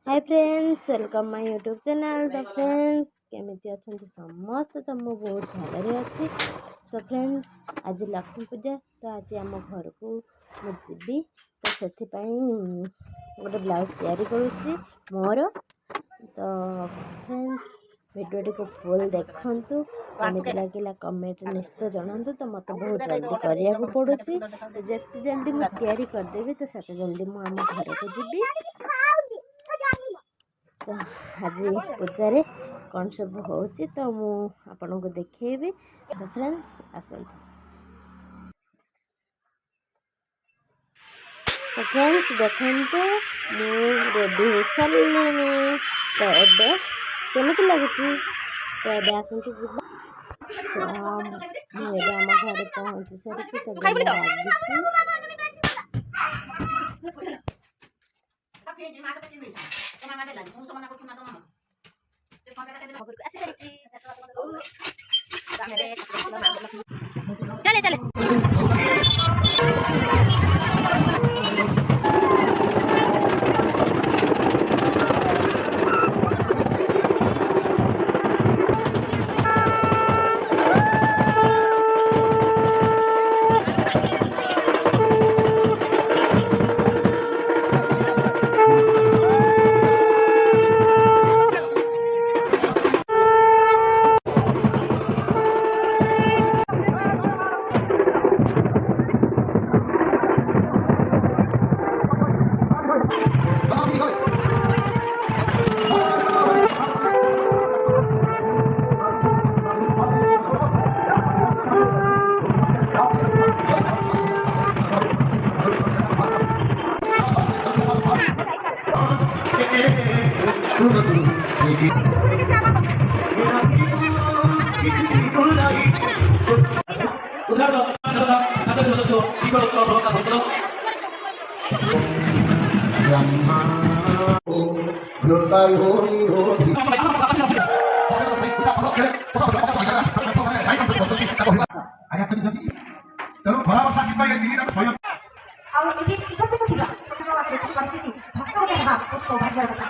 Hi friends, welcome my YouTube channel. तो friends केमिति अच्छे समस्त, तो मुझे बहुत भलरे अच्छी। तो फ्रेंड्स आज लक्ष्मी पूजा, तो आज आम घर को मुझे तो से गोटे ब्लाउज तैयारी करुच्ची मोर। तो फ्रेंड्स वीडियो को फुल देखु, केमिति लगे कमेंट निश्चित जनातु। तो मत बहुत जल्दी करने को पड़ू, तो जिते जल्दी मुझे तैयारी करदेवी तो से जल्दी मुझे आम घर को जीवी। तो आज पूजा कौन सब हो तो मुझे को देखी। तो फ्रेंड्स आसतु। तो फ्रेंड्स देखु रेडी हो सारे। तो एबे केमिति लगुच, तो ये आसतु जीवा। तो मुझे आम घर पहुँची सारी। तो चले चले ତେଣୁ ଖରା ବର୍ଷା ଶୀତ ଏ ତିନି ତାକୁ ସହ୍ୟ ଆଉ ଏଠି ଉପସ୍ଥିତ ଥିବା ପରିସ୍ଥିତି ଭକ୍ତ ଗୋଟେ ହେବା ବହୁତ ସୌଭାଗ୍ୟର କଥା।